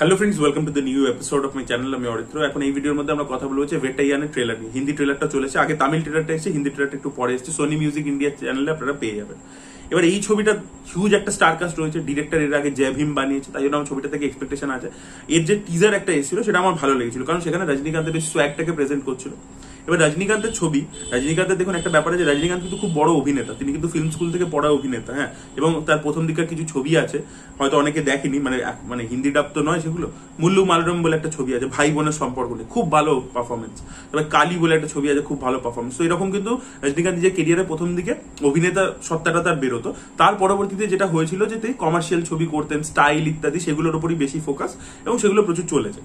Hello friends, welcome to the new episode of my channel. আমি অরিত্র। এখন এই ভিডিওর মধ্যে আমরা কথা বলবো যে ভেটাইয়ানের ট্রেলার নিয়ে। হিন্দি ট্রেলারটা চলেছে, আগে তামিল ট্রেলারটা এসেছে, হিন্দি ট্রেলারটা একটু পরে এসেছে। সোনি মিউজিক ইন্ডিয়া চ্যানেলে আপনারা পেয়ে যাবেন। এবার এই ছবিটা হিউজ একটা স্টার কাস্ট রয়েছে। ডিরেক্টর এর আগে জয় ভীম বানিয়েছে, তাই জন্য আমার ছবিটা থেকে এক্সপেকটেশন আছে। এর যে টিজার একটা এসেছিল সেটা আমার ভালো লেগেছিল, কারণ সেখানে রজনীকান্তের সোয়াগটাকে প্রেজেন্ট করছিল। এবার রজনীকান্তের ছবি, রজনীকান্তের দেখুন একটা ব্যাপার আছে, রজনীকান্ত কিন্তু খুব বড় অভিনেতা, তিনি কিন্তু ফিল্ম স্কুল থেকে পড়া অভিনেতা। হ্যাঁ, এবং তার প্রথম দিকের কিছু ছবি আছে, হয়তো অনেকে দেখেনি, মানে হিন্দি ডাব তো নয় সেগুলো। মুল্লু মালরম বলে একটা ছবি আছে, ভাই বোনের সম্পর্ক নিয়ে, খুব ভালো পারফরমেন্স। এবার কালী বলে একটা ছবি আছে, খুব ভালো পারফরমেন্স। তো এরকম কিন্তু রজনীকান্ত যে কেরিয়ারের প্রথম দিকে অভিনেতা সত্তাটা তার বেরোতো। তার পরবর্তীতে যেটা হয়েছিল যে তিনি কমার্শিয়াল ছবি করতেন, স্টাইল ইত্যাদি, সেগুলোর উপরই বেশি ফোকাস, এবং সেগুলো প্রচুর চলেছে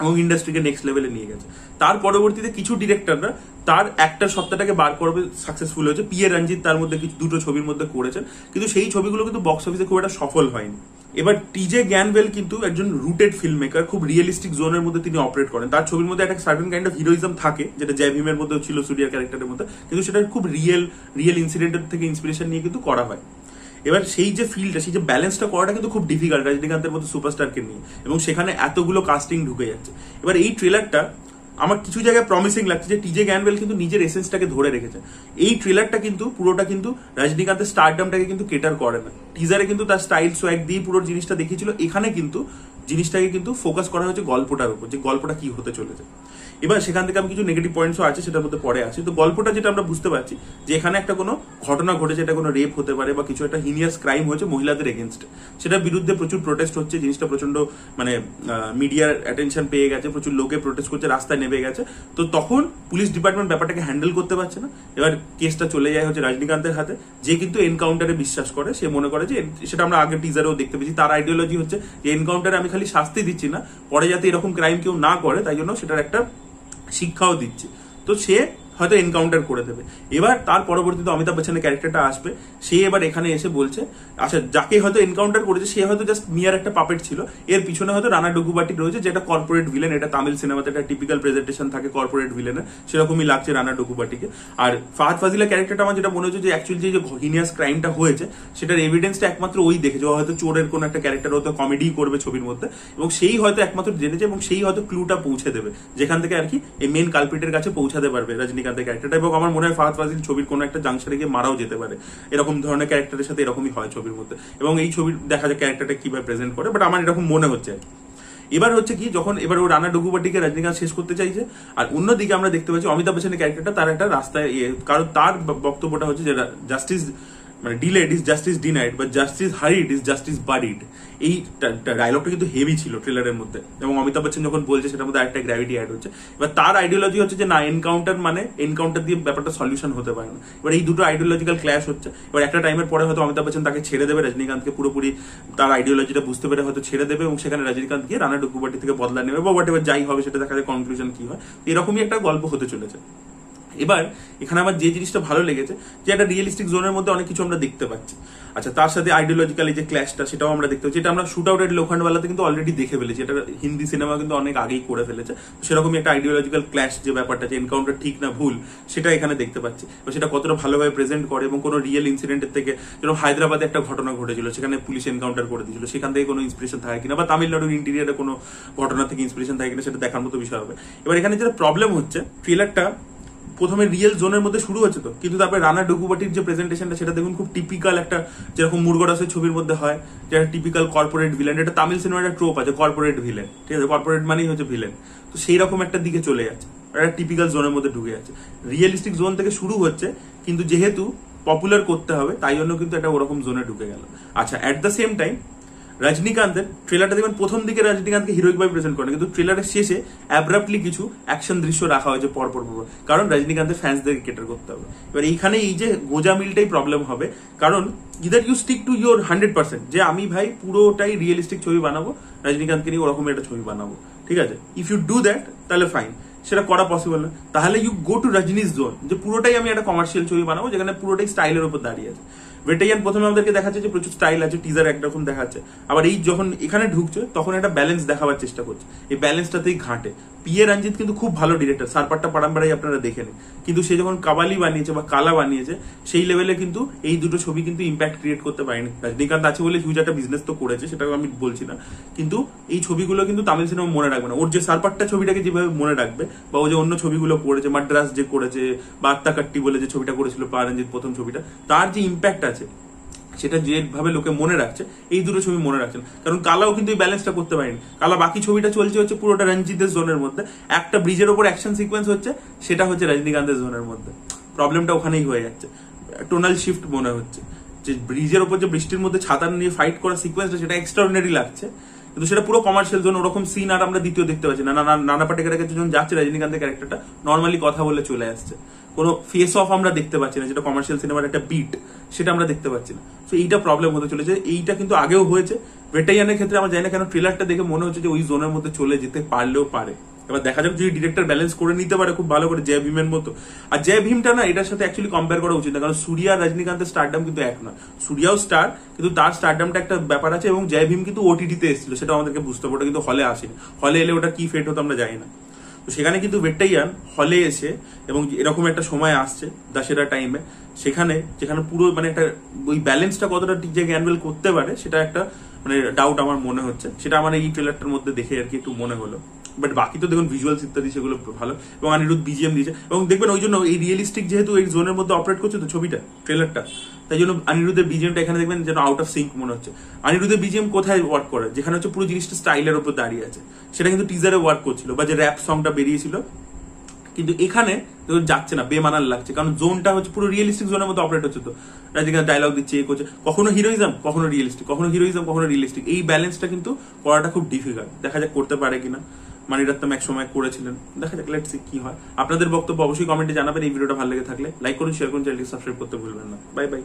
এবং ইন্ডাস্ট্রিকে নেক্সট লেভেলে নিয়ে গেছে। তার পরবর্তীতে কিছু ডিরেক্টররা তার অ্যাক্টর সত্তাটাকে বার করবে সাকসেসফুল হয়েছে। পিএ রঞ্জিত তার মধ্যে কিছু দুটো ছবির মধ্যে করেছেন, কিন্তু সেই ছবিগুলো কিন্তু বক্স অফিসে খুব একটা সফল হয়নি। এবার টিজে জ্ঞানবেল কিন্তু একজন রুটেড ফিল্ম মেকার, খুব রিয়েলিস্টিক জোনের মধ্যে তিনি অপারেট করেন। তার ছবির মধ্যে একটা সার্টেন কাইন্ড অফ হিরোইজম থাকে, যেটা জয় ভীমের মধ্যে ছিল, সূর্যার ক্যারেক্টারের মধ্যে, কিন্তু সেটা খুব রিয়েল ইনসিডেন্টের থেকে ইন্সপিরেশন নিয়ে কিন্তু করা হয়। এবার সেই যে ফিল্ডটা, সেই যে ব্যালেন্সটা করাটা কিন্তু খুব ডিফিকাল্ট রজনীকান্তের মতো সুপারস্টারকে নিয়ে, এবং সেখানে এতগুলো কাস্টিং ঢুকে যাচ্ছে। এবার এই ট্রেলারটা আমার কিছু জায়গায় প্রমিসিং লাগছে যে টিজে জ্ঞানবেল কিন্তু নিজের এসেন্সটাকে ধরে রেখেছে। এই ট্রেলারটা কিন্তু পুরোটা কিন্তু রজনীকান্তের স্টারডামটাকে কিন্তু কেটার করে না। টিজারে কিন্তু তার স্টাইল সোয়াগ দিয়ে পুরো জিনিসটা দেখিয়েছিল, এখানে কিন্তু জিনিসটাকে কিন্তু ফোকাস করা হয়েছে গল্পটার উপর, যে গল্পটা কি হতে চলেছে। এবার সেখান থেকে আমি কিছু নেগেটিভ পয়েন্টসও আছে, সেটার মধ্যে পরে আসি। তো গল্পটা যেটা আমরা বুঝতে পারছি যে এখানে একটা কোনো ঘটনা ঘটেছে, এটা কোনো রেপ হতে পারে বা কিছু একটা হিনিয়াস ক্রাইম হয়েছে মহিলাদের এগেনস্টে, সেটার বিরুদ্ধে প্রচুর প্রোটেস্ট হচ্ছে। জিনিসটা প্রচন্ড মানে মিডিয়ার অ্যাটেনশন পেয়ে গেছে, প্রচুর লোকে প্রোটেস্ট করছে, রাস্তায় নেমে গেছে। তো তখন পুলিশ ডিপার্টমেন্ট ব্যাপারটাকে হ্যান্ডেল করতে পারছে না। এবার কেসটা চলে যায় হচ্ছে রজনীকান্তের হাতে, যে কিন্তু এনকাউন্টারে বিশ্বাস করে। সে মনে করে যে, সেটা আমরা আগে টিজারেও দেখতে পেয়েছি, তার আইডিওলজি হচ্ছে যে এনকাউন্টারে আমি খালি শাস্তি দিচ্ছি না, পরে যাতে এরকম ক্রাইম কেউ না করে, তাই জন্য সেটার একটা শিক্ষাও দিচ্ছে। তো সে হয়তো এনকাউন্টার করে দেবে। এবার তার পরবর্তীতে অমিতাভ বচ্চনের ক্যারেক্টারটা আসবে, সে এবার এখানে এসে বলছে, আচ্ছা যাকে হয়তো এনকাউন্টার করেছে সে হয়তো জাস্ট মিয়ার একটা পাপেট ছিল, এর পিছনে হয়তো রানা ডুগুবাটি রয়েছে, যেটা কর্পোরেট ভিলেন। এটা তামিল সিনেমাতে একটা টিপিক্যাল প্রেজেন্টেশন থাকে কর্পোরেট ভিলেনের, সেরকমই লাগছে রানা ডুগুবাটিকে। আর ফাহাদ ফাজিলের ক্যারেক্টারটা আমার যেটা মনে হচ্ছে যে অ্যাকচুয়ালি যে হিনিয়াস ক্রাইমটা হয়েছে সেটার এভিডেন্সটা একমাত্র ওই দেখেছে। ও হয়তো চোরের কোন একটা ক্যারেক্টার হয়তো কমেডি করবে ছবির মধ্যে, এবং সেই হয়তো একমাত্র জেনেছে, এবং সেই হয়তো ক্লুটা পৌঁছে দেবে, যেখান থেকে আর কি এই মেন কালপিটের কাছে পৌঁছাতে পারবে রজনীকান্তের ক্যারেক্টারটা। এবং আমার মনে হয় ফাহাদ ফাজিল ছবির কোনো একটা জাংশনে গিয়ে মারাও যেতে পারে, এরকম ধরনের ক্যারেক্টারের সাথে এরকমই হয় ছবির মধ্যে। এবং এই ছবির দেখা যায় ক্যারেক্টারটা কিভাবে প্রেজেন্ট করে, বাট আমার এরকম মনে হচ্ছে। এবার হচ্ছে কি, যখন এবার ও রানা ডুগুবাটিকে রজনীকান্ত শেষ করতে চাইছে, আর অন্যদিকে আমরা দেখতে পাচ্ছি অমিতাভ বচ্চনের ক্যারেক্টারটা তার একটা রাস্তায়, কারণ তার বক্তব্যটা হচ্ছে যে জাস্টিস মানে ডিলেড ইজ জাস্টিস ডিনাইড, বা জাস্টিস হারিড ইজ জাস্টিস বারিড। এই ডায়লগটা কিন্তু হেভি ছিল ট্রেলারের মধ্যে, এবং অমিতাভ বচ্চন যখন বলছে সেটার মধ্যে একটা গ্র্যাভিটি অ্যাড হচ্ছে। এবার তার আইডিওলজি হচ্ছে যে না, এনকাউন্টার দিয়ে ব্যাপারটা সলিউশন হতে পারে না। এবার এই দুটো আইডিওলজিক্যাল ক্ল্যাশ হচ্ছে। এবার একটা টাইমের পরে হয়তো অমিতাভ বচ্চন তাকে ছেড়ে দেবে, রজনীকান্তকে পুরোপুরি তার আইডিওলজিটা বুঝতে পেরে হয়তো ছেড়ে দেবে, এবং সেখানে রজনীকান্ত গিয়ে রানা ডুগুবাটি থেকে বদলা নেবে, বা হোয়াট এভার যাই হবে সেটা দেখা যায় কনক্লুশন কি হয়। এরকমই একটা গল্প হতে চলেছে। এবার এখানে আমার যে জিনিসটা ভালো লেগেছে যে একটা রিয়েলিস্টিক জোনের মধ্যে অনেক কিছু আমরা দেখতে পাচ্ছি। আচ্ছা, তার সাথে আইডিওলজিক্যাল যে ক্ল্যাশটা সেটাও আমরা দেখতে পাচ্ছি। এটা আমরা শুট আউট এট লোখন্ডওয়ালাতে কিন্তু অলরেডি দেখে ফেলেছি, এটা হিন্দি সিনেমা কিন্তু অনেক আগেই করে ফেলেছে। সেরকমই একটা আইডিওলজিক্যাল ক্ল্যাশ, যে ব্যাপারটা যে এনকাউন্টার ঠিক না ভুল, সেটা এখানে দেখতে পাচ্ছি। সেটা কতটা ভালোভাবে প্রেজেন্ট করে, এবং কোনো রিয়েল ইনসিডেন্টের থেকে, যেরকম হায়দ্রাবাদে একটা ঘটনা ঘটেছিল, সেখানে পুলিশ এনকাউন্টার করে দিয়েছিল, সেখান থেকে কোনো ইন্সপিরেশন থাকে কিনা, বা তামিলনাড়ুর ইন্টেরিয়ারে কোনো ঘটনা থেকে ইন্সপিরেশন থাকে কিনা, সেটা দেখার মতো বিষয় হবে। এবার এখানে যেটা প্রবলেম হচ্ছে, ট্রেলারটা প্রথমে রিয়েল জোনের মধ্যে শুরু হচ্ছে, তো কিন্তু তারপরে রানা ডুগুবাটির যে প্রেজেন্টেশনটা সেটা দেখুন খুব টিপিক্যাল একটা, যেরকম মুরগদাসের ছবির মধ্যে হয়, যেটা টিপিক্যাল কর্পোরেট ভিলেন। এটা তামিল সিনেমার একটা ট্রোপ আছে, কর্পোরেট ভিলেন, ঠিক আছে, কর্পোরেট মানেই হচ্ছে ভিলেন। তো সেই রকম একটা দিকে চলে যাচ্ছে, একটা টিপিক্যাল জোনের মধ্যে ঢুকে যাচ্ছে। রিয়েলিস্টিক জোন থেকে শুরু হচ্ছে, কিন্তু যেহেতু পপুলার করতে হবে তাই জন্য কিন্তু একটা ওরকম জোনে ঢুকে গেল। আচ্ছা, অ্যাট দ্য সেম টাইম রজনীকান্তের ট্রেলারটা দেখবেন প্রথম দিকে রজনীকান্তকে হিরোইক ভাবে প্রেজেন্ট করে, কিন্তু ট্রেলারের শেষে অ্যাব্রাপ্টলি কিছু অ্যাকশন দৃশ্য রাখা হয়েছে পরপর, কারণ রজনীকান্তের ফ্যান্সদেরকে কেটার করতে হবে। এবার এইখানে এই যে গোজা মিলটাই প্রবলেম হবে, কারণ either you stick to your 100%, যে আমি ভাই পুরোটাই রিয়েলিস্টিক ছবি বানাবো, রজনীকান্তকে নিয়ে ওরকম একটা ছবি বানাবো, ঠিক আছে। ইফ ইউ ডু দ্যাট তাহলে ফাইন, সেটা করা পসিবল না। তাহলে ইউ গো টু রজনীস জোন, যে পুরোটাই আমি একটা কমার্শিয়াল ছবি বানাবো, যেখানে পুরোটাই স্টাইলের উপর দাঁড়িয়ে আছে। ভেটাইয়ান প্রথমে আমাদেরকে দেখাচ্ছে যে প্রচুর স্টাইল আছে, টিজার একরকম দেখাচ্ছে, আবার এই যখন এখানে ঢুকছে তখন একটা ব্যালেন্স দেখাবার চেষ্টা করছে, এই ব্যালেন্সটাতেই ঘাটে। পিএ রঞ্জিত কিন্তু খুব ভালো ডিরেক্টর, সারপাট্টা পারাম্বারাই আপনারা দেখে নিন, কিন্তু সে যখন কাবালি বানিয়েছে বা কালা বানিয়েছে সেই লেভেলে কিন্তু এই দুটো ছবি কিন্তু ইম্প্যাক্ট ক্রিয়েট করতে পারেনি। রজনীকান্ত আছে বলে হিউজ একটা বিজনেস তো করেছে, সেটা আমি বলছি না, কিন্তু এই ছবিগুলো কিন্তু তামিল সিনেমা মনে রাখবে না। ওর যে সারপাট্টা ছবিটাকে যেভাবে মনে রাখবে, বা ও যে অন্য ছবিগুলো করেছে, মাদ্রাস যে করেছে, বা আত্মাকাট্টি বলে যে ছবিটা করেছিল রঞ্জিত প্রথম ছবিটা, তার যে ইম্প্যাক্ট আছে সেটা যেভাবে লোকে মনে রাখছে, এই দুটো ছবি মনে রাখছেন। কারণ কালাও কিন্তু এই ব্যালেন্সটা করতে পারেনি। কালা বাকি ছবিটা চলছে হচ্ছে পুরোটা রঞ্জিতের জোনের মধ্যে, একটা ব্রিজের ওপর অ্যাকশন সিকোয়েন্স হচ্ছে, সেটা হচ্ছে রজনীকান্তের জোনের মধ্যে। প্রবলেমটা ওখানেই হয়ে যাচ্ছে, টোনাল শিফট মনে হচ্ছে। যে ব্রিজের ওপর যে বৃষ্টির মধ্যে ছাতা নিয়ে ফাইট করার সিকোয়েন্সটা, সেটা এক্সট্রাঅর্ডিনারি লাগছে, কিন্তু সেটা পুরো কমার্শিয়াল জোন। ওরকম সিন আর আমরা দ্বিতীয় দেখতে পাচ্ছি না। নানা পাটেকারের কাছে যখন যাচ্ছে রজনীকান্তের ক্যারেক্টারটা, নর্মালি কথা বলে চলে আসছে, কোনো ফেস অফ আমরা দেখতে পাচ্ছি না, যেটা কমার্শিয়াল সিনেমার একটা বিট, সেটা আমরা দেখতে পাচ্ছি না। তো এইটা প্রবলেম হতে চলেছে। এইটা কিন্তু আগেও হয়েছে ভেটাইয়ানের ক্ষেত্রে। আমরা জানি না কেন ট্রেলারটা দেখে মনে হচ্ছে যে ওই জোনের মধ্যে চলে যেতে পারলেও পারে। এবার দেখা যাক যদি ডিরেক্টর ব্যালেন্স করে নিতে পারে খুব ভালো করে, জয় ভীমের মতো। আর জয় ভীমটা না এটার সাথে অ্যাকচুয়ালি কম্পেয়ার করা উচিত না, কারণ সূর্যা আর রজনীকান্তের স্টারডাম কিন্তু এক নয়। সূর্যাও স্টার, কিন্তু তার স্টারডামটা একটা ব্যাপার আছে, এবং জয় ভীম কিন্তু ওটিটিতে এসেছিল, সেটা আমাদেরকে বুঝতে হবে, ওটা কিন্তু হলে আসেনি। হলে এলে ওটা কি ফেট হতো আমরা জানি না। তো সেখানে কিন্তু ভেটাইয়ান হলে এসে, এবং এরকম একটা সময় আসছে দাশেরা টাইমে, সেখানে যেখানে পুরো মানে একটা ওই ব্যালেন্সটা কতটা টিজে হ্যান্ডেল করতে পারে, সেটা একটা মানে ডাউট আমার মনে হচ্ছে। সেটা আমার এই ট্রেলারটার মধ্যে দেখে আর কি একটু মনে হলো। বাট বাকি তো দেখুন ভিজুয়ালস ইত্যাদি সেগুলো ভালো, এবং অনিরুদ্ধ বিজিএম দিয়েছে, এবং দেখবেন ওই জন্য এই রিয়েলিস্টিক যেহেতু এই জোনের মধ্যে অপারেট করছে তো ছবিটা, ট্রেলারটা, তাই জন্য অনিরুদ্ধের বিজিএমটা এখানে দেখবেন যেন আউট অফ সিঙ্ক মনে হচ্ছে। অনিরুদ্ধের বিজিএম কোথায় ওয়ার্ক করে, যেখানে হচ্ছে পুরো জিনিসটা স্টাইলের উপর দাঁড়িয়ে আছে, সেটা কিন্তু টিজারে ওয়ার্ক করছিল, বা যে র্যাপ সংটা বেরিয়েছিল, কিন্তু এখানে যাচ্ছে না, বেমানার লাগছে, কারণ জোনটা হচ্ছে পুরো রিয়েলিস্টিক জোনের মধ্যে অপারেট হচ্ছে। তো রজনীকান্ত ডায়লগ দিচ্ছে, এ করছে, কখনো হিরোইজম কখনো রিয়েলিস্টিক, কখনো হিরোইজম কখনো রিয়েলিস্টিক, এই ব্যালেন্সটা কিন্তু করাটা খুব ডিফিকাল্ট। দেখা যাক করতে পারে কিনা। মানিরত্নম এক সময় করেছিলেন, দেখা যাক, লেটস সি কি হয়। আপনাদের বক্তব্য অবশ্যই কমেন্টে জানাবেন। এই ভিডিওটা ভালো লেগে থাকলে লাইক করুন, শেয়ার করুন, চ্যানেলটি সাবস্ক্রাইব করতে ভুলবেন না। Bye bye.